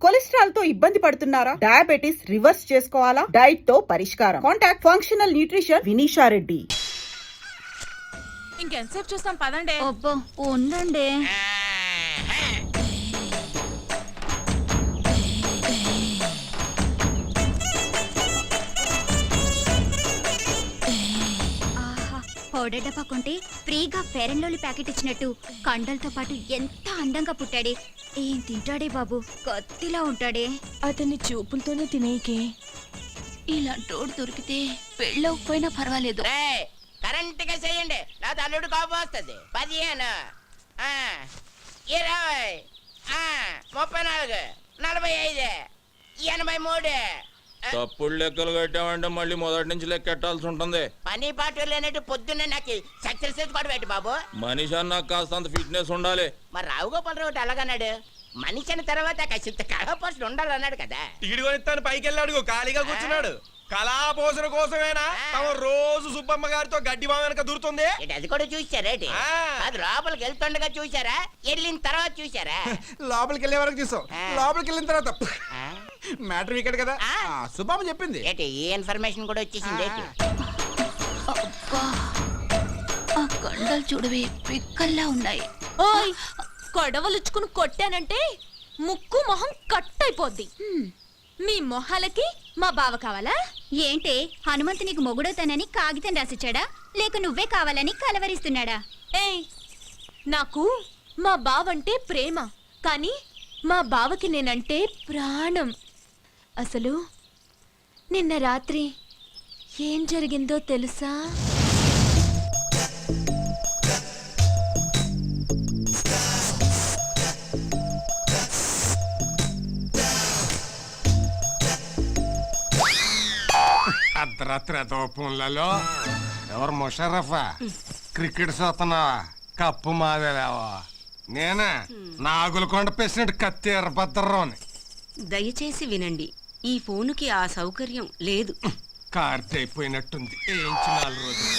Cholesterol తో ఇబ్బంది పడుతున్నారా? డయాబెటిస్ రివర్స్ చేసుకోవాలా? డైట్ తో పరిష్కారం. Contact functional nutrition Vinisha Reddy. ఇంకెంతసేపు చూస్తాం, పదండి. అబ్బో ఉండండి. పౌడర్ డబ్బా కొంటే ఫ్రీగా ఫెయిర్ అండ్ లవ్లీ ప్యాకెట్ ఇచ్చినట్టు కండలతో పాటు ఎంత అందంగా పుట్టాడే. ఏం తింటాడే బాబు, కత్తిలా ఉంటాడే. అతన్ని చూపులతోనే తినేకే. ఇలాంటోడు దొరికితే పెళ్ళవకపోయినా పర్వాలేదు. కరెంట్ గా చేయండి, నా తల్లుడు కోపం వస్తుంది. 15 20 34 45 83. తప్పుడు లెక్కలు కట్టామంటే మళ్ళీ మొదటి నుంచి లెక్కెట్టాల్సి ఉంటుంది. పని పాటు లేనట్టు పొద్దున్నే నాకు సక్సెస్ కూడా పెట్టి బాబు. మనిషి అన్న కాస్తంత ఫిట్నెస్ ఉండాలి. మరి రావు గోపాల్ రావు అలాగన్నాడు. మనిషి అన్న తర్వాత కాసింత కళాపోషణ ఉండాలన్నాడు కదా. టికెట్ కొనిస్తాను పైకి వెళ్ళాడు, ఖాళీగా కూర్చున్నాడు. కళాపోషణ కోసమేనా తమ రోజు సుబ్బమ్మ గారితో గడ్డి బావ వెనక దూరుతుంది. అది కూడా చూసారేటి? అది లోపలికి వెళ్తుండగా చూసారా, వెళ్ళిన తర్వాత చూసారా? లోపలికి వెళ్ళే వరకు చూసాం, లోపలికి వెళ్ళిన తర్వాత మ్యాటర్ వికెట్ కదా సుబ్బమ్మ చెప్పింది. ఏంటి ఈ ఇన్ఫర్మేషన్ కూడా వచ్చేసింది? ఆ కండలు చూడవే పిక్కల్లా ఉన్నాయి. ఓయ్, కొడవలుచ్చుకుని కొట్టానంటే ముక్కు మొహం కట్ అయిపోద్ది. మీ మొహాలకి మా బావ కావాలా? ఏంటే హనుమంతు నీకు మొగుడవుతానని కాగితం రాసిచ్చాడా, లేక నువ్వే కావాలని కలవరిస్తున్నాడా? ఏయ్, నాకు మా బావంటే ప్రేమ, కానీ మా బావకి నేనంటే ప్రాణం. అసలు నిన్న రాత్రి ఏం జరిగిందో తెలుసా? అర్ధరాత్రి దోపంలలో ఎవరు ముషరఫా క్రికెట్ చూస్తున్నావా? కప్పు మాదేలేవా? నేనే నాగులకొండ ప్రెసిడెంట్ కత్తి ఎర్రభద్రరావుని. దయచేసి వినండి, ఈ ఫోనుకి ఆ సౌకర్యం లేదు. కార్తె అయిపోయినట్టుంది, ఏంచి 4 రోజులు.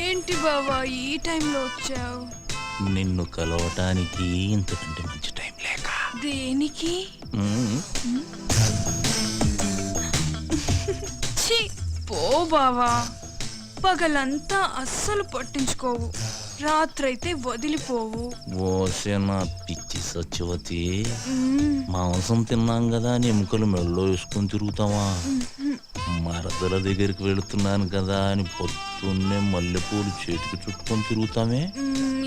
ఏంటి బావా ఈ టైంలో వచ్చావు? నిన్ను కలవటానికి ఇంతకంటే మంచి టైం లేక. దేనికి? ఛీ, పో బావా. పగలంతా అస్సలు పట్టించుకోవు, రాత్రైతే వదిలిపోవు. ఓసే నా పిచ్చి సత్యవతి, మాంసం తిన్నాం కదా అని ఎముకలు మెళ్ళో వేసుకొని తిరుగుతావా? మరదల దగ్గరికి వెళుతున్నాను కదా అని పొద్దున్నే మల్లెపూలు చేతికి చుట్టుకొని తిరుగుతామే.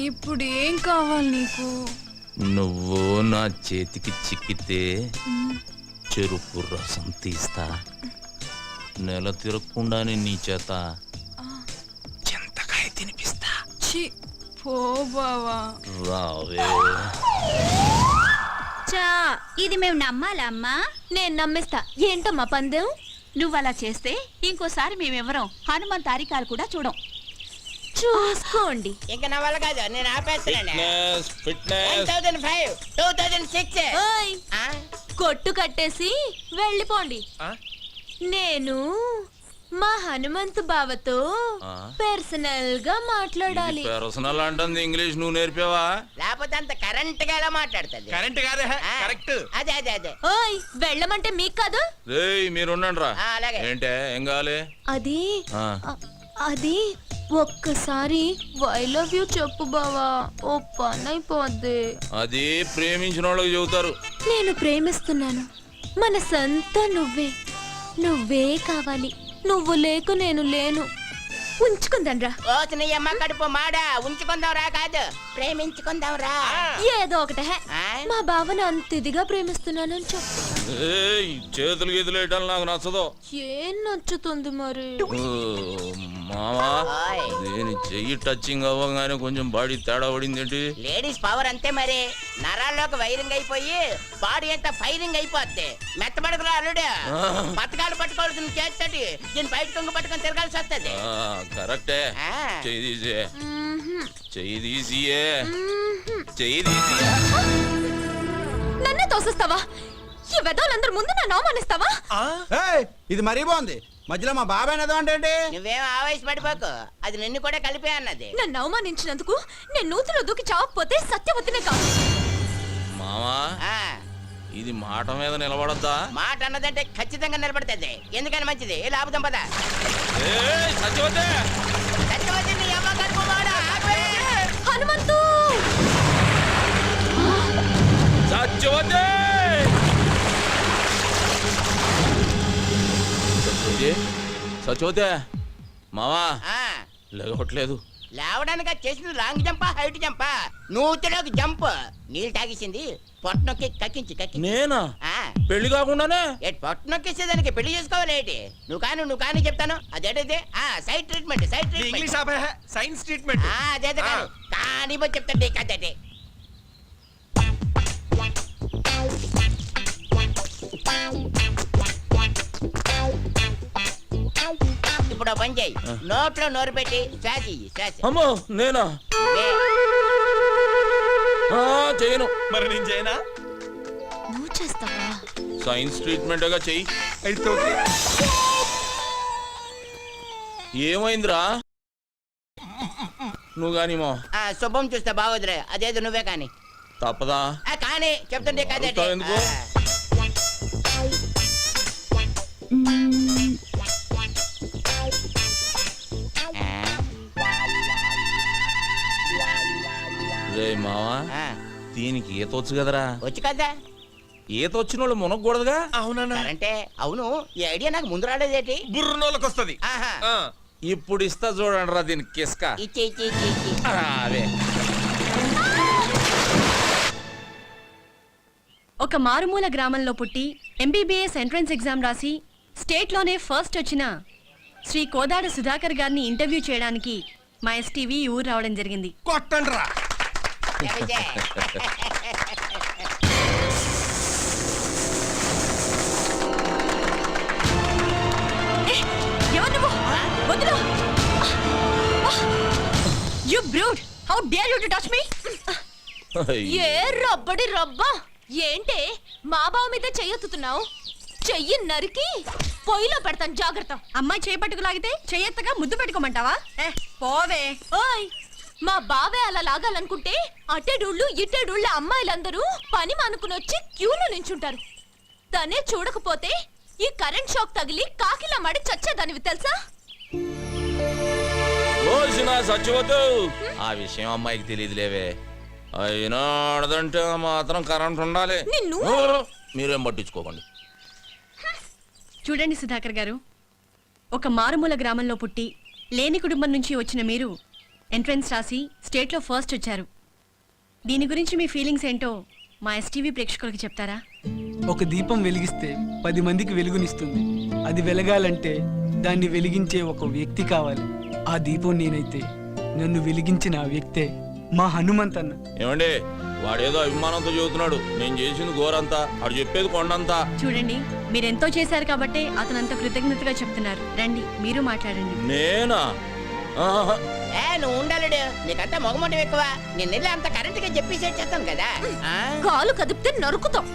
ఇప్పుడు ఏం కావాలి నీకు? నువ్వు నా చేతికి చిక్కితే చెరుకు రసం తీస్తా, నెల తిరగకుండానే నీ చేత చింతకాయ తినిపిస్తా. పో బావా. రావే. చా, ఇది మేము నమ్మాలా అమ్మా? నేను నమ్మిస్తా. ఏంటమ్మా పందెం? నువ్వలా చేస్తే ఇంకోసారి మేమెవరం హనుమంత్ తారికాలు కూడా చూడం. చూసుకోండి. ఇంకా నా వల్ల కాదు, నేను ఆపేస్తున్నాను. ఫిట్నెస్ 1005 2006. ఓయ్, కొట్టు కట్టేసి వెళ్ళిపోండి. నేను మా హనుమంతు బావతో పర్సనల్ గా మాట్లాడాలి. పర్సనల్ అంటుంది ఇంగ్లీష్ నువ్వు నేర్పావా? లేకపోతే అంత కరెంట్ గా ఎలా మాట్లాడుతుంది? కరెంట్ కాదే, కరెక్ట్. అదే ఓయ్, వెళ్ళమంటే మీకు కాదు. రేయ్ మీరు ఉండండి రా. అలాగే. ఏంటే ఏం కావాలి? అది ఒక్కసారి ఐ లవ్ యూ చెప్పు బావా, ఓ పని అయిపోద్ది. అది ప్రేమించిన వాళ్ళకి చెబుతారు. నేను ప్రేమిస్తున్నాను, మనసంతా నువ్వే కావాలి. నువ్వు లేకు నేను లేను. ఉంచుకుందాంరా. నీ అమ్మ కడుపు మాడా, ఉంచుకుందాం రా కాదు, ప్రేమించుకుందాం రా. ఏదో ఒకటే, మా బావని అంత ఇదిగా ప్రేమిస్తున్నానని చెప్పు. చేతులు గీతులు వేయటాలు నాకు నచ్చదు. ఏం నచ్చుతుంది మరి? మామా, నేను చెయ్యి టచింగ్ అవ్వగానే కొంచెం బాడీ తేడా పడింది ఏంటి? లేడీస్ పవర్ అంతే మరి. నరాల్లోకి వైరింగ్ అయిపోయి బాడీ అంతా ఫైరింగ్ అయిపోద్ది. మెత్తబడుకురా అల్లుడు, పథకాలు పట్టుకోవాల్సిన చేస్తాడు, దీన్ని బయట కొంగు పట్టుకొని తిరగాల్సి వస్తుంది. కరెక్టే. చెయ్యి తీసే, చెయ్యి తీసియే, చెయ్యి తీసి. తోసేస్తావా? ఈ వెదవులందరి ముందు నన్ను అవమానిస్తావా? ఏయ్, ఇది మరీ బాగుంది. మధ్యలో మా బాబాయ్ ఏదో అంటే ఏంటి? నువ్వేం ఆవేశపడిపోకు, అది నిన్ను కూడా కలిపే అన్నది. నన్ను అవమానించినందుకు నేను నూతిలో దూకి చావకపోతే సత్యవతినే కాదు. మావా ఆ, ఇది మాట మీద నిలబడద్దా? మాట అన్నదంటే ఖచ్చితంగా నిలబడుతుంది. ఎందుకని మంచిది, ఏ లాభం పద. సత్యవతే సత్యవతి నీ అమ్మ కడుపువాడా? ఆపే! హనుమంతు! సత్యవతే సత్యవతే మావా ఆ, లేవట్లేదు. లేవడానికి అది చేసింది లాంగ్ జంపా హైట్ జంపా? నూతిలోకి జంప్. నీళ్ళు తాగేసింది పొట్ట నొక్కి కక్కించి నేనా? ఆ, పెళ్లి కాకుండానే? పొట్ట నొక్కేసేదానికి పెళ్లి చేసుకోవాలి ఏంటి? నువ్వు కానీ చెప్తాను. అదేంటిది? సైడ్ ట్రీట్మెంట్ ఇంగ్లీష్ ఆపే సైన్స్ ట్రీట్మెంట్. అదే కానీ చెప్తాను కదండి. ఇప్పుడు ఓ పని చేయి, నోట్లో నోరు పెట్టి శ్వాస ఇయ్యి, శ్వాస. అమ్మో నేనా? ఏ, చేయను. మరి నేను చేయనా? నువ్వు చేస్తావా? సైన్స్ ట్రీట్మెంట్గా చెయ్యి. అయితే ఓకే. ఏమైందిరా? నువ్వు గాని మా శుభం చూస్తే బాగోదురే, అదేదో నువ్వే కానీ. తప్పదా? కానీ చెప్తుంటే కదండి. అడుగుతావు ఎందుకు? రే మావా, దీనికి ఈత వచ్చు కదరా? వచ్చు కదా. ఈత వచ్చిన వాళ్ళు మునగకూడదుగా? అవునన్నా. అంటే అవును, ఈ ఐడియా నాకు ముందు రాలేదేటి? బుర్రనోళ్ళకి వస్తుంది. ఆహా. ఇప్పుడు ఇస్తా చూడండి రా దీనికి కిస్క. ఇచ్చి అదే ఒక మారుమూల గ్రామంలో పుట్టి ఎంబీబీఎస్ ఎంట్రన్స్ ఎగ్జామ్ రాసి స్టేట్లోనే ఫస్ట్ వచ్చిన శ్రీ కోదాడ సుధాకర్ గారిని ఇంటర్వ్యూ చేయడానికి మా ఎస్టీవీ ఊరు రావడం జరిగింది. కొట్టండి రా. ఎవరు నువ్వు? వదిలు! You brute! How dare you to touch me? ఏ రబ్బడి రబ్బా! ఏంటే మా బావ మీద చెయ్యెత్తుతున్నావు? చెయ్యి నరికి పొయ్యిలో పెడతాను, జాగ్రత్త. అమ్మాయి చేపట్టుకు లాగితే చెయ్యెత్తగా ముద్దు పెట్టుకోమంటావా? పోవే. ఓయ్, మా బావే అలా లాగాలనుకుంటే అట్టేడూళ్ళు ఇట్టేడూళ్ళ అమ్మాయిలందరూ పని మానుకుని వచ్చి క్యూలో నించుంటారు. తనే చూడకపోతే ఈ కరెంట్ షాక్ తగిలి కాకిలా మడి చచ్చేదానివి తెలుసా? సచ్చిపోతూ ఆ విషయం అమ్మాయికి తెలియదులేవే. అయినా ఆడదంటే మాత్రం కరెంట్ ఉండాలి. నిన్ను మీరేం పట్టించుకోకండి. చూడండి సుధాకర్ గారు, ఒక మారుమూల గ్రామంలో పుట్టి లేని కుటుంబం నుంచి వచ్చిన మీరు ఎంట్రన్స్ రాసి స్టేట్లో ఫస్ట్ వచ్చారు. దీని గురించి మీ ఫీలింగ్స్ ఏంటో మా ఎస్టీవీ ప్రేక్షకులకి చెప్తారా? ఒక దీపం వెలిగిస్తే 10 మందికి వెలుగునిస్తుంది. అది వెలగాలంటే దాన్ని వెలిగించే ఒక వ్యక్తి కావాలి. ఆ దీపం నేనైతే నన్ను వెలిగించిన ఆ వ్యక్తే మా హనుమంతన్న. ఏమండి, వాడేదో అభిమానంతో చెబుతున్నాడు. నేను చేసింది ఘోరంతా, వాడు చెప్పేది కొండంతా. చూడండి, మీరెంతో చేశారు కాబట్టే అతను అంత కృతజ్ఞతగా చెప్తున్నారు. రండి, మీరు మాట్లాడండి. నేనా? ఆహా. నువ్వు ఉండాలడు, నీకంతా మొగమొట్టం ఎక్కువ. నేను వెళ్ళి అంత కరెంట్ గా చెప్పేసి చేస్తాను కదా. కాలు కదిపితే నరుకుతాం.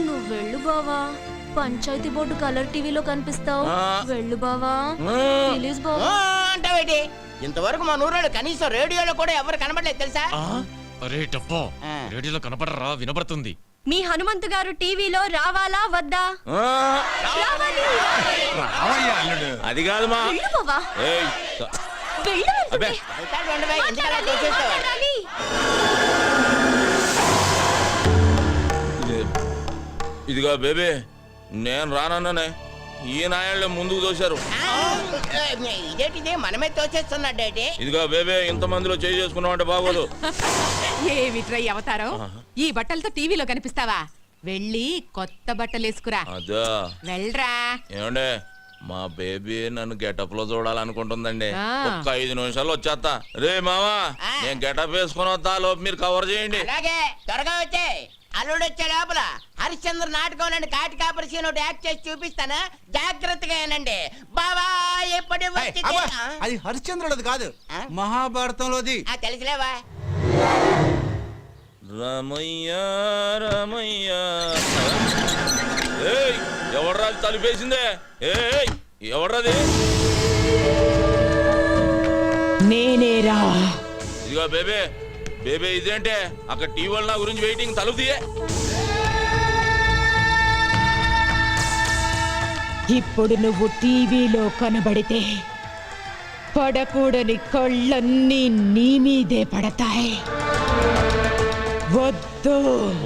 నువ్వు వెళ్ళు బావా, పంచాయతీ బోర్డు కలర్ టీవీలో కనిపిస్తావు. వెళ్ళు బావా, ప్లీజ్ బావా. అంటావేటి? ఇంతవరకు మా నూరాడు కనీసం రేడియోలో కూడా ఎవరు కనబడలేదు తెలుసా? అరే డబ్బా, రేడియోలో కనపడరా? వినపడుతుంది. మీ హనుమంతు గారు టీవీలో రావాలా వద్దా? అది కాదు మా. వెళ్ళు బావా, ఏయ్, వెళ్ళు అబ్బే. వెళ్తాడు ఉండవే, ఎందుకలా తోసేస్తావు? మాట్లాడాలి. ఇదిగో బేబీ, నేను రానన్నానే, ఈ నాయాళ్ళే ముందుకు దోశారు. ఇదేంటిది మనమే తోచేస్తున్నాడేటి? ఇదిగో బేబీ, ఇంత మందిలో చేయి చేసుకున్నావు అంటే బాగోదు. ఏమిట్రై అవతారం? ఈ బట్టలతో టీవీలో కనిపిస్తావా? వెళ్ళి కొత్త బట్టలు వేసుకురా. అదా వెళ్ళరా. ఏమండే, మా బేబీ నన్ను గెటప్ లో చూడాలనుకుంటుందండి. ఒక్క 5 నిమిషాలు వచ్చేస్తా. రే మావా, నేను గెటప్ వేసుకుని వస్తా, లోపు మీరు కవర్ చేయండి. అలాగే, త్వరగా వచ్చే. అల్లుడు వచ్చే లోపల హరిశ్చంద్ర నాటకం నుండి కాటి కాపరి సీన్ ఒకటి యాక్ట్ చేసి చూపిస్తాను, జాగ్రత్తగా ఏనండి. బావా ఎప్పుడు అది హరిశ్చంద్రుడిది కాదు, మహాభారతంలోది. తెలుసులేవా? రమయ్య రమయ్య ఏయ్ ఎవడ్రా తలుపేసిందే ఏయ్ ఎవడ్రాది నేనేరా ఇదిగో బేబే బేబే ఇదేంటే అక్కడ టీవీ వాళ్ళ నా గురించి వెయిటింగ్ తలుపు తీయే ఇప్పుడు నువ్వు టీవీలో కనబడితే పడకూడని కళ్ళన్నీ నీ మీదే పడతాయి. వద్దు.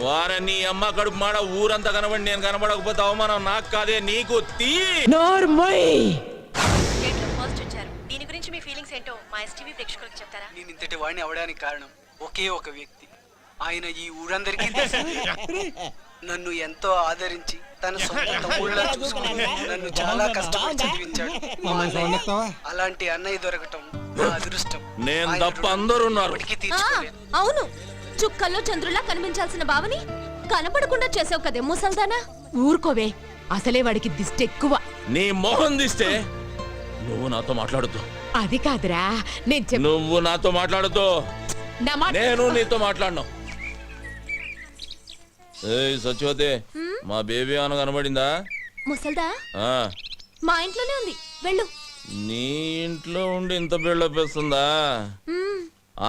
వారని అమ్మ కడుపు మాడ ఊరంతా కనబడి నేను కనబడకపోతే అవమానం నాకు కాదే నీకు తీ నోర్మోయ్. స్టేట్లో ఫస్ట్ వచ్చారు. దీని గురించి మీ ఫీలింగ్స్ ఏంటో మా ఎస్టీవీ ప్రేక్షకులకు చెప్తారా? నేను ఇంతటి వాడిని అవడానికి కారణం ఒకే ఒక వ్యక్తి. ఆయన ఈ ఊరందరికీ తెలుసు. నన్ను ఎంతో ఆదరించి తన సొంత తమ్ముళ్ళ చూసుకుని నన్ను చాలా కష్టపడి చదివించాడు. అలాంటి అన్నయ్య దొరకటం నా అదృష్టం. నేను తప్ప అందరూ ఉన్నారు. అవును, చుక్కల్లో చంద్రులా కనిపించాల్సిన బావని కనపడకుండా చేసావు కదే ముసల్దానా. ఊరుకోవే, అసలే వాడికి దిష్టి ఎక్కువ. నీ మొహం తీస్తే నువ్వు నాతో మాట్లాడుతూ. అది కాదురా నేను నువ్వు నాతో మాట్లాడుతూ నేను నీతో మాట్లాడను. ఏయ్ సత్యవతి, మా బేబీ అన్న కనబడిందా? ముసల్దా ఆ మా ఇంట్లోనే ఉంది, వెళ్ళు. నీ ఇంట్లో ఉండి ఇంత బిల్డప్ వేస్తుందా?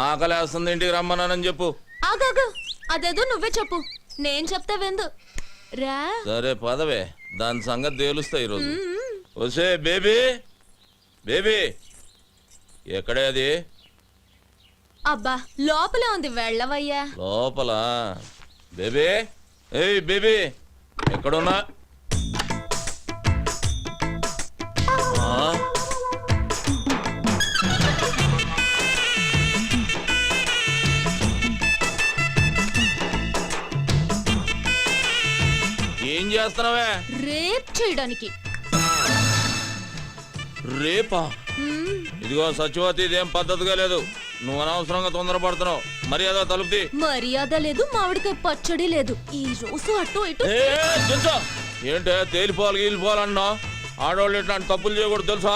ఆకలేస్తుంది, ఇంటికి రమ్మన్నానని చెప్పు. ఆగాగు, అదేదో నువ్వే చెప్పు, నేను చెప్తా వెందు రా. సరే పదవే, దాని సంగతి తేలుస్తా ఈరోజు. వసే బేబీ బేబీ ఎక్కడే అది? అబ్బా లోపలే ఉంది, వెళ్ళవయ్యా. లోపల బేబీ. ఏయ్ బేబీ ఎక్కడున్నా? ఏం చేస్తున్నావే? రేప్ చేయడానికి. రేపా? ఇదిగో సత్యవతి, ఇదేం పద్ధతిగా లేదు. నువ్వు అనవసరంగా తొందరపడుతున్నావు. మర్యాద తలుపుది. మర్యాద లేదు, మామిడికాయ పచ్చడి లేదు. ఈ రోజు అటు ఇటు. తెలుసా ఏంటే తేలిపోవాలి గీలిపోవాలన్నా? ఆడవాళ్ళు ఇట్లాంటి తప్పులు చేయకూడదు తెలుసా?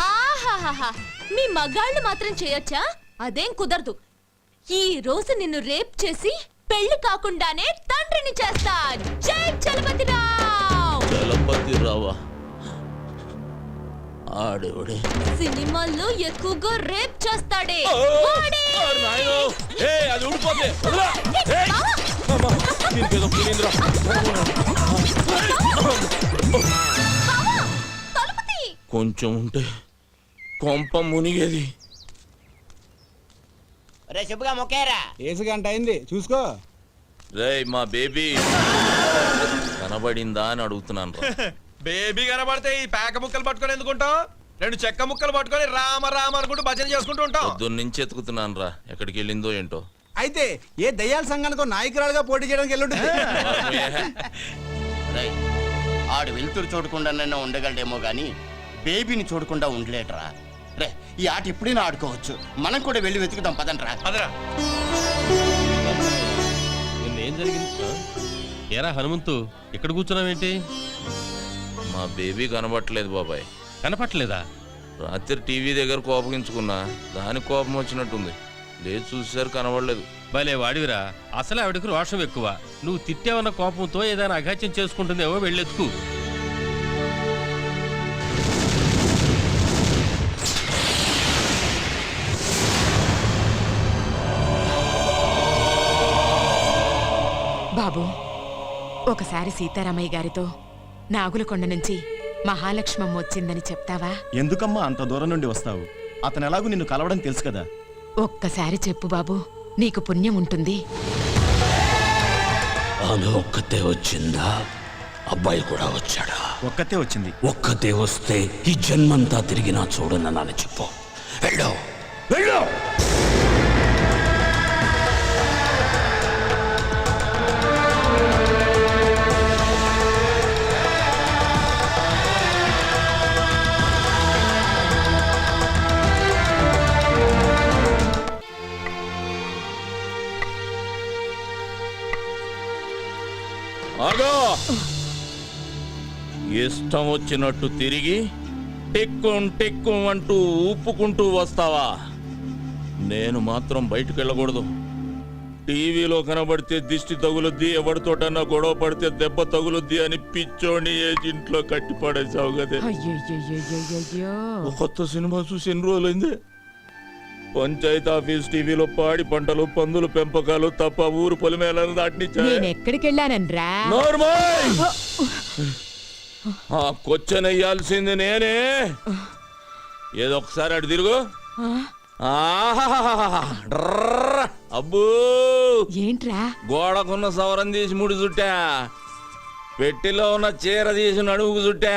ఆహాహాహా, మీ మగాళ్ళు మాత్రం చేయొచ్చా? అదేం కుదరదు. ఈ రోజు నిన్ను రేప్ చేసి పెళ్లి కాకుండానే తండ్రిని చేస్తా. జై చలపతిరావు. చలపతిరావా? ఆడేవాడే సినిమాల్లో ఎక్కువగా రేప్ చేస్తాడే. అది ఊడిపోతే కొంచెం ఉంటే కొంప మునిగేది. రే చెప్పుగా మొక్కేరా. ఏసు గంట అయింది చూసుకో. రేయ్ మా బేబీ కనబడిందా అని అడుగుతున్నాను. బేబీ కనబడితే ఈ పేక ముక్కలు పట్టుకొని ఎందుకుంటావు? 2 చెక్క ముక్కలు పట్టుకొని రామ రామ అనుకుంటూ భజన చేసుకుంటూ ఉంటావు. పొద్దున్నుంచి ఎత్తుకుతున్నాను రా, ఎక్కడికి వెళ్ళిందో ఏంటో. అయితే ఏ దయ్యాల సంఘానికో నాయకురాలుగా పోటీ చేయడానికి వెళ్ళుంటుంది. ఆడు వెలుతురు చూడకుండా ఉండగలడేమో గాని బేబీని చూడకుండా ఉండలేట్రా. రే ఈ ఆట ఎప్పుడైనా ఆడుకోవచ్చు. మనం కూడా వెళ్ళి వెతుకుతాం పదండ్రా. అదరా నిన్నేం జరిగింది? ఏరా హనుమంతు, ఇక్కడ కూర్చున్నావేంటి? మా బేబీ కనబట్టలేదు బాబాయ్. కనపట్లేదా? రాత్రి టీవీ దగ్గర కోపగించుకున్నా, దానికి కోపం వచ్చినట్టుంది. లేదు చూసేసరికి కనబడలేదు. భలే వాడివిరా, అసలే ఆవిడకు రోషం ఎక్కువ. నువ్వు తిట్టావన్న కోపంతో ఏదైనా అఘాత్యం చేసుకుంటుందేమో, వెళ్ళెత్తుకు. బాబు, ఒకసారి సీతారామయ్య గారితో నాగులకొండ నుంచి మహాలక్ష్మమ్మ వచ్చిందని చెప్తావా? ఎందుకమ్మా అంత దూరం నుండి వస్తావు? అతను ఎలాగూ నిన్ను కలవడం తెలుసు కదా. ఒక్కసారి చెప్పు బాబు, నీకు పుణ్యం ఉంటుంది. ఆమె ఒక్కతే వచ్చిందా? అబ్బాయి కూడా వచ్చాడా? ఒక్కతే వచ్చింది. ఒక్కతే వస్తే ఈ జన్మంతా తిరిగినా చూడనని చెప్పు. వెళ్ళు వెళ్ళు. ఆగో! ఇష్టం వచ్చినట్టు తిరిగి టిక్కు అంటూ ఊపుకుంటూ వస్తావా? నేను మాత్రం బయటకు వెళ్ళకూడదు. టీవీలో కనబడితే దిష్టి తగులుద్ది, ఎవరితోటన్నా గొడవ పడితే దెబ్బ తగులుద్ది అని పిచ్చోని ఏజింట్లో కట్టి పడేసావు కదే. అయ్యయ్యయ్యయ్యయ్యో. ఒక కొత్త సినిమా చూసి ఎన్ని రోజులైంది? పంచాయతీ ఆఫీస్ టీవీలో పాడి పంటలు, పందులు పెంపకాలు తప్ప ఊరు పొలిమేలను దాటినిచ్చా. నేను ఎక్కడికి వెళ్ళానన్రా? నార్మల్ ఆ కొచ్చనెయ్యాల్సింది నేనే. ఏదో ఒకసారి అటు తిరుగు. ఆహాహాహా. డ్రర్ర. అబ్బో ఏంట్రా? గోడకున్న సవరం తీసి ముడి చుట్టా, పెట్టిలో ఉన్న చీర తీసి నడుముకు చుట్టా.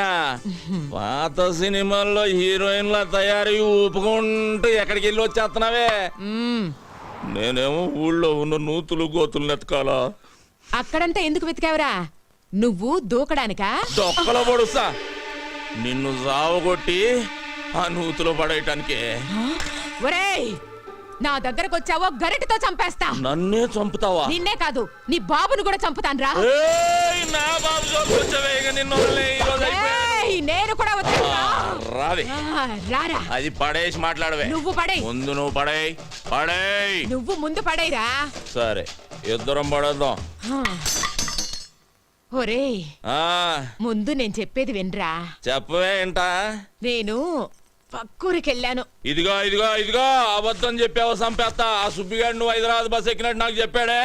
పాత సినిమాల్లో హీరోయిన్ల తయారీ ఊపుకుంటూ ఎక్కడికి వెళ్ళి వచ్చేస్తున్నావే. నేనేమో ఊళ్ళో ఉన్న నూతులు గోతులు నెతకాలా. అక్కడంతా ఎందుకు వెతికావురా? నువ్వు దూకడానికా? దొక్కలో పడుస్తా నిన్ను సావగొట్టి ఆ నూతులో పడేయటానికి. ఒరేయ్, నా దగ్గరకు వచ్చావో గరిటతో చంపేస్తా. నన్నే చంపుతావా? నిన్నే కాదు, నీ బాబును కూడా చంపుతాన్రా. ఏయ్, నా బాబు జోలికి వచ్చావే, ఇక నిన్ను వదిలే, ఈ రోజు అయిపోయింది. ఏయ్, నేను కూడా వచ్చానురా. రావే. రారా. అది పడేసి మాట్లాడవే. నువ్వు పడేయ్. ముందు నువ్వు పడేయ్. పడేయ్. నువ్వు ముందు పడేరా. సరే, ఇద్దరం పడేద్దాం. ఒరేయ్, ఆ ముందు నేను చెప్పేది వినరా. చెప్పవే ఏంటా? నేను పక్కూరికెళ్ళాను. ఇదిగో ఇదిగో ఇదిగో, అబద్ధం చెప్పావు, సంపేస్తా. ఆ సుబ్బిగాడు నువ్వు హైదరాబాద్ బస్ ఎక్కినట్టు నాకు చెప్పాడే.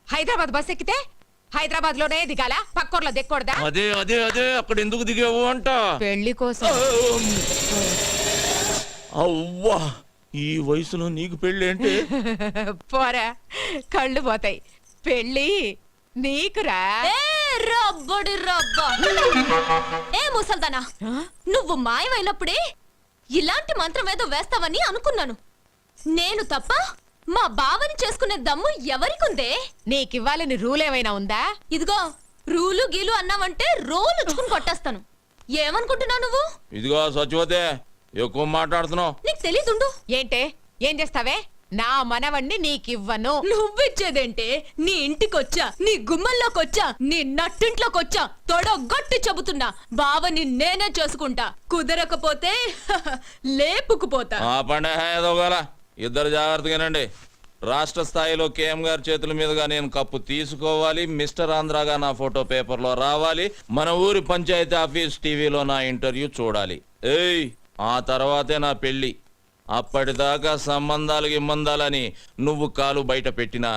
హైదరాబాద్ బస్ ఎక్కితే హైదరాబాద్ లోనే దిగాల, పక్కూర్లో దిక్కకూడదా? అదే అదే అదే, అక్కడ ఎందుకు దిగావు అంట. పెళ్లి కోసం. అవ్వా, ఈ వయసులో నీకు పెళ్ళి ఏంటి? పోరా, కళ్ళు పోతాయి. పెళ్లి నీకురా. రబ్బడి రబ్బా. ఏ ముసల్దానా, నువ్వు మాయమైనప్పుడే ఇలాంటి మంత్రం ఏదో వేస్తావని అనుకున్నాను. నేను తప్ప మా బావని చేసుకునే దమ్ము ఎవరికుందే? నీకివ్వాలని రూల్ ఏమైనా ఉందా? ఇదిగో, రూలు గీలు అన్నావంటే రోలు ఉచ్చుకుని కొట్టేస్తాను. ఏమనుకుంటున్నావు నువ్వు? ఇదిగో సచివతే, ఎక్కువ మాట్లాడుతున్నావు. నీకు తెలీదుండు. ఏంటే, ఏం చేస్తావే? నా మనవణ్ణి నీకివ్వను. నువ్విచ్చేదేంటే? నీ ఇంటికొచ్చా, నీ గుమ్మల్లోకొచ్చా, నీ నట్టింట్లోకొచ్చా తొడగొట్టి చెబుతున్నా, బావని నేనే చేసుకుంటా. కుదరకపోతే లేపుకుపోతా. ఆ పండే ఏదో గల, ఇద్దరు జాగ్రత్తగానండి. రాష్ట్ర స్థాయిలో కేఎం గారి చేతుల మీదుగా నేను కప్పు తీసుకోవాలి. మిస్టర్ ఆంధ్రాగా నా ఫోటో పేపర్లో రావాలి. మన ఊరి పంచాయతీ ఆఫీస్ టీవీలో నా ఇంటర్వ్యూ చూడాలి. ఏయ్, ఆ తర్వాతే నా పెళ్లి. అప్పటిదాకా సంబంధాలు గిమ్మందాలని నువ్వు కాలు బయట పెట్టినా,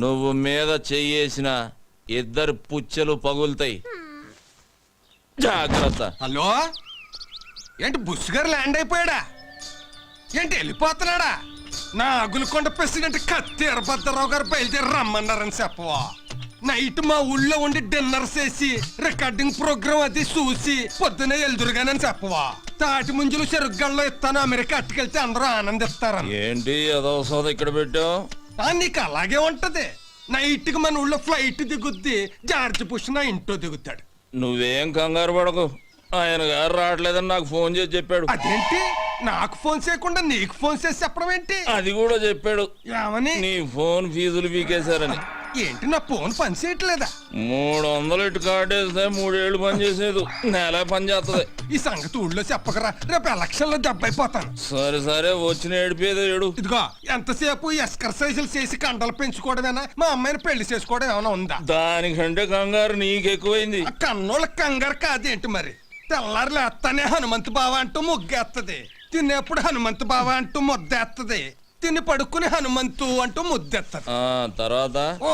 నువ్వు మీద చెయ్యేసిన ఇద్దరు పుచ్చెలు పగులుతాయి. జాగ్రత్త. హలో, ఏంటి బుష్ గారు ల్యాండ్ అయిపోయాడా? ఏంటి వెళ్ళిపోతున్నాడా? నా అగులకొండ ప్రెసిడెంట్ కత్తి ఎర్రభద్రరావు గారు బయలుదేరి రమ్మన్నారని చెప్పవా? నైట్ మా ఊళ్ళో ఉండి డిన్నర్ చేసి రికార్డింగ్ ప్రోగ్రామ్ అది చూసి పొద్దునే ఎల్దురుగానని చెప్పవా? తాటి ముంజులు చెరుగ్గల్లో ఇస్తాను, అమెరికా అట్టుకెళ్తే అందరూ ఆనందిస్తారని. ఏంటి అదో సోద ఇక్కడ పెట్టావు? నీకు అలాగే ఉంటది. నైట్ కి మన ఊళ్ళో ఫ్లైట్ దిగుద్ది, జార్జ్ బుష్ నా ఇంట్లో దిగుతాడు. నువ్వేం కంగారు పడకు, ఆయన గారు రావట్లేదని నాకు ఫోన్ చేసి చెప్పాడు. అదేంటి, నాకు ఫోన్ చేయకుండా నీకు ఫోన్ చేసి చెప్పడం ఏంటి? అది కూడా చెప్పాడు. ఏమని? నీ ఫోన్ ఫీజులు పీకేశారని. ఏంటి, నా ఫోన్ పని చేయట్లేదా? 300 ఇటు కార్డు వేస్తే 3 ఏళ్ళు పని చేసేది, నెల పని చేస్తుంది. ఈ సంగతి ఊళ్ళో చెప్పకరా, రేపు ఎలక్షన్ లో దెబ్బైపోతాను. సరే సరే, వచ్చిన ఏడిపేదో ఏడు. ఇదిగో, ఎంతసేపు ఎక్సర్సైజులు చేసి కండలు పెంచుకోవడమేనా? మా అమ్మాయిని పెళ్లి చేసుకోవడం ఏమైనా ఉందా? దానికంటే కంగారు నీకెక్కువైంది. కన్నోళ్ళ కంగారు కాదేంటి మరి? తెల్లారు లేస్తానే హనుమంతు బావ అంటూ ముగ్గేస్తుంది, తినేప్పుడు హనుమంతు బావ అంటూ ముద్దేస్తుంది, తిని పడుకుని హనుమంతు అంటూ ముద్దెత్తది. తర్వాత ఓ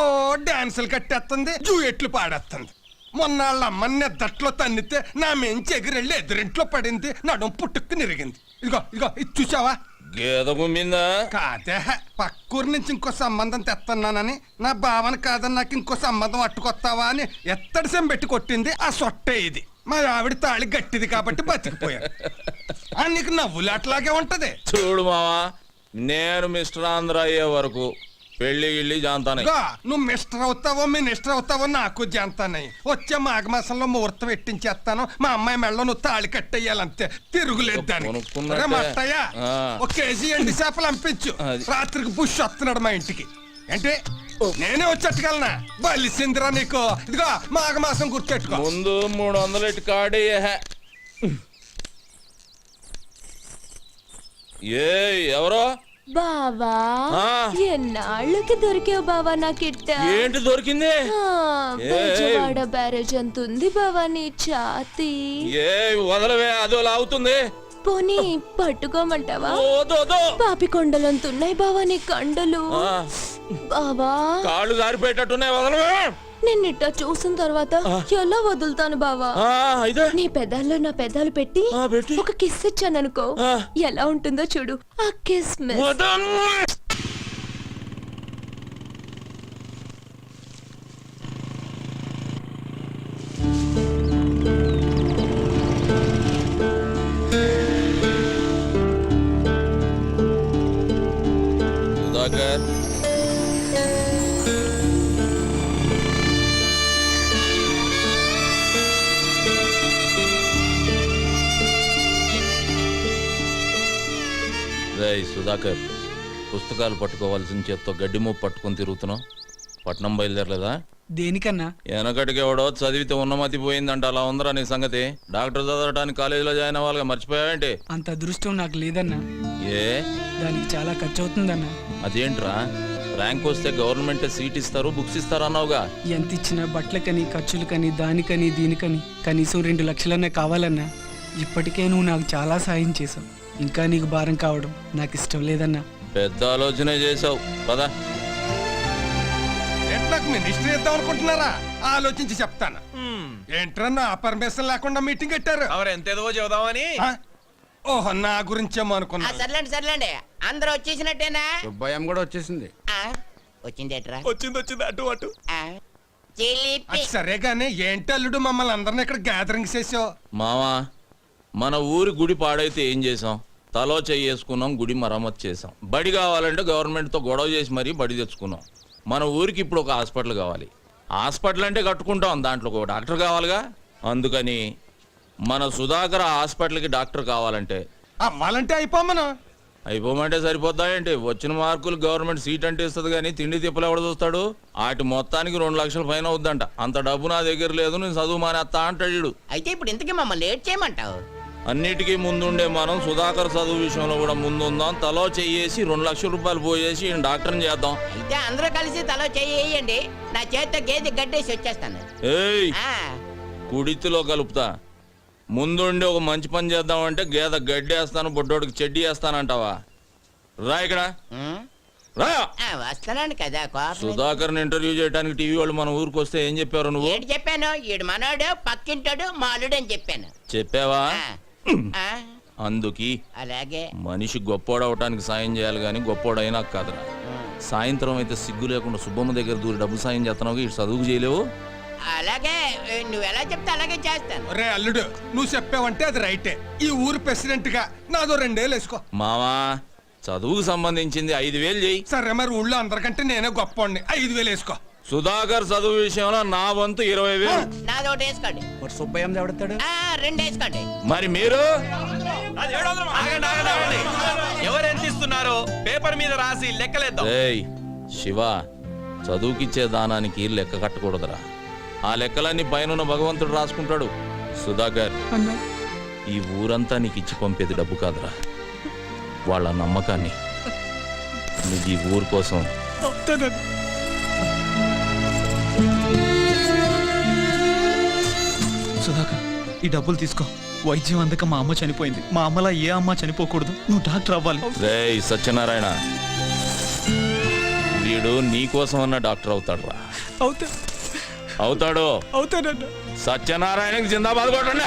డాన్సులు కట్టేస్తుంది, జూయెట్లు పాడేస్తుంది. మొన్న వాళ్ళ అమ్మని నిద్దట్లో తన్నితే నా మెంచి ఎగిరెళ్ళి ఎదురింట్లో పడింది, నడుం పుట్టుక్కు నిరిగింది. ఇదిగో ఇదిగో, ఇది చూసావా? గేద కుమ్మిందా? కాదే, పక్కూరు నుంచి ఇంకో సంబంధం తెస్తున్నానని, నా భావన కాదని నాకు ఇంకో సంబంధం అట్టుకొస్తావా అని ఎత్తడి సెంబెట్టి కొట్టింది. ఆ సొట్టే ఇది. మా ఆవిడ తాళి గట్టిది కాబట్టి బతికిపోయాను. నీకు నవ్వులాట్లాగే ఉంటది. చూడు మావా, నేను మిస్టర్ ఆంధ్ర అయ్యే వరకు పెళ్లి గిళ్ళి జాంతానే. నువ్వు మిస్టర్ అవుతావో మినిస్టర్ అవుతావో నాకు జాంతానే. వచ్చే మాఘమాసంలో ముహూర్తం పెట్టించేస్తాను. మా అమ్మాయి మెళ్ళలో నువ్వు తాళి కట్టేయాలంతే, తిరుగులేదు దానికి. మట్టయ్య, ఒక కేజీ ఎండి చేపలు పంపించు. రాత్రికి బుష్ వస్తున్నాడు మా ఇంటికి. ఏంటి, నేనే వచ్చేట్టుకెళ్ళనా? బలిసిందిరా నీకు. ఇదిగో, మాఘమాసం గుర్తెట్టుకో. ముందు 300 ఇటు కార్డు ఏ ఎవరో బావా ఆ. ఎన్నాళ్ళకి దొరికావు బావా నాకిట్ట ఏంటి దొరికింది బెజవాడ బ్యారేజ్ అంత ఉంది బావా నీ ఛాతి. ఏ వదలవే అదో లాగుతుంది. పోనీ పట్టుకోమంటావా? వద్దు, వద్దు. పాపి కొండలంతున్నాయి బావా నీ కండలు. ఆ, బావా కాళ్ళు జారిపోయేటట్టున్నాయి, వదలవే. నిన్నిట్ట చూసిన తర్వాత ఎలా వదులుతాను బావా? ఆ, అయితే నీ పెదాల్లో నా పెదాలు పెట్టి పెట్టి. ఒక కిస్ ఇచ్చాననుకో ఎలా ఉంటుందో చూడు. ఆ కిస్ మిస్. వదలు. సుధాకర్, రేయ్ సుధాకర్, పుస్తకాలు పట్టుకోవాల్సిన చేత్తో గడ్డి మూపు పట్టుకొని తిరుగుతున్నావు. పట్నం బయలుదేరలేదా? దేనికన్నా? వెనకటికి ఎవడో చదివితే ఉన్నమతి పోయిందంట, అలా ఉందరా నీ సంగతి? డాక్టర్ చదవడానికి కాలేజీలో జాయిన్ అవ్వాలిగా, మర్చిపోయావేంటి? అంత అదృష్టం నాకు లేదన్నా. ఏ దానికి చాలా ఖర్చు అవుతుందన్నా. అదేంట్రా, ర్యాంక్ వస్తే గవర్నమెంట్ సీట్ ఇస్తారు, బుక్స్ ఇస్తారు అన్నావుగా? ఎంత ఇచ్చినా బట్టలకని, ఖర్చులకని, దానికని దీనికని కనీసం 2 లక్షలన్నా కావాలన్నా. ఇప్పటికే నువ్వు నాకు చాలా సాయం చేసావు. ఇంకా నీకు భారం కావడం నాకు ఇష్టం లేదన్నా. పెద్ద ఆలోచనే చేసావు పదా. నాకు మినిస్టర్ ఇద్దాం అనుకుంటున్నారా? ఆలోచించి చెప్తాను. ఏంట్రా నా పర్మిషన్ లేకుండా మీటింగ్ పెట్టారు? ఎంతేదో చెబుదామని. ఓహో, నా గురించేమో అనుకున్నా. సర్లేండి సర్లేండి, అందరూ వచ్చేసినట్టేనా? భయం కూడా వచ్చేసింది. వచ్చిందేట్రా? వచ్చింది అటు అటు. జిలిపి. అది సరే గానీ ఏంటి అల్లుడు మమ్మల్ని అందరిని ఇక్కడ గ్యాదరింగ్ చేసావు? మావా, మన ఊరి గుడి పాడైతే ఏం చేసాం? తలో చేసుకున్నాం, గుడి మరమ్మతు చేసాం. బడి కావాలంటే గవర్నమెంట్తో గొడవ చేసి మరీ బడి తెచ్చుకున్నాం. మన ఊరికి ఇప్పుడు ఒక హాస్పిటల్ కావాలి. హాస్పిటల్ అంటే కట్టుకుంటాం, దాంట్లో ఒక డాక్టర్ కావాలిగా. అందుకని మన సుధాకర్ హాస్పిటల్కి డాక్టర్ కావాలంటే అవ్వాలంటే అయిపోమను. అయిపోమంటే సరిపోద్దా ఏంటి? వచ్చిన మార్కులు గవర్నమెంట్ సీట్ అంటే ఇస్తుంది కానీ తిండి తిప్పలు ఎవడ చూస్తాడు? వాటి మొత్తానికి 2 లక్షల పైన అవుద్దంట. అంత డబ్బు నా దగ్గర లేదు, నేను చదువు మానేస్తా అంటాడు. అయితే ఇప్పుడు ఇంతకీ మమ్మల్ని లేట్ చేయమంటావు? అన్నిటికీ ముందుండే మనం సుధాకర్ చదువు విషయంలో కూడా ముందుందాం. తలో చెయ్యేసి 2 లక్షల రూపాయలు పోయేసి ఈయన డాక్టర్ని చేద్దాం. అయితే అందరూ కలిసి తలో చేయండి, నా చేతితో గేదె గడ్డేసి వచ్చేస్తాను. ఏయ్, కుడితిలో కలుపుతా. ముందుండి ఒక మంచి పని చేద్దామంటే గేదె గడ్డేస్తాను, బొడ్డోడికి చెడ్డీ వేస్తానంటావా? రా ఇక్కడ రా. వస్తున్నాను కదా. సుధాకర్ని ఇంటర్వ్యూ చేయడానికి టీవీ వాళ్ళు మన ఊరికి వస్తే ఏం చెప్పారు నువ్వు? ఏంటి చెప్పాను? ఈడు మనోడు, పక్కింటాడు, మా అల్లుడు అని చెప్పాను. చెప్పావా? అందుకి అలాగే మనిషి గొప్పోడవటానికి సాయం చేయాలి కానీ గొప్పోడైనా కాదురా. సాయంత్రం అయితే సిగ్గు లేకుండా సుబ్బమ్మ దగ్గర దూరి డబ్బు సాయం చేస్తున్నావు, ఇటు చదువుకు చేయలేవు. అలాగే నువ్వు ఎలా చెప్తే అలాగే చేస్తాను. రే అల్లుడు, నువ్వు చెప్పావంటే అది రైటే. ఈ ఊరు ప్రెసిడెంట్ గా నాదో 2 ఏళ్ళు వేసుకో. మావా, చదువుకు సంబంధించింది 5,000 చెయ్యి. సరే, మరి ఊళ్ళో అందరికంటే నేనే గొప్ప. 5,000 వేసుకో. సుధాకర్ చదువు విషయంలో నా వంతు 20,000. నాది ఒకటి వేసుకోండి. సుబ్బయ్య ఎవడతాడు? 2 వేసుకోండి. మరి మీరు? ఎవరెంత ఇస్తున్నారో పేపర్ మీద రాసి లెక్కలేద్దాం. ఏయ్ శివ, చదువుకిచ్చే దానానికి లెక్క కట్టకూడదురా. ఆ లెక్కలన్నీ పైన భగవంతుడు రాసుకుంటాడు. సుధాకర్, ఈ ఊరంతా నీకు ఇచ్చి పంపేది డబ్బు కాదురా, వాళ్ళ నమ్మకాన్ని. నువ్వు ఈ ఊరు కోసం సుధాకర్, ఈ డబ్బులు తీసుకో. వైద్యం అందక మా అమ్మ చనిపోయింది. మా అమ్మలా ఏ అమ్మ చనిపోకూడదు. నువ్వు డాక్టర్ అవ్వాలి. రేయ్ సత్యనారాయణ, వీడు నీ కోసం అన్న డాక్టర్ అవుతాడు రా. అవుతాడు. అవుతానన్నా. సత్యనారాయణకి జిందాబాద్ కొట్టండి.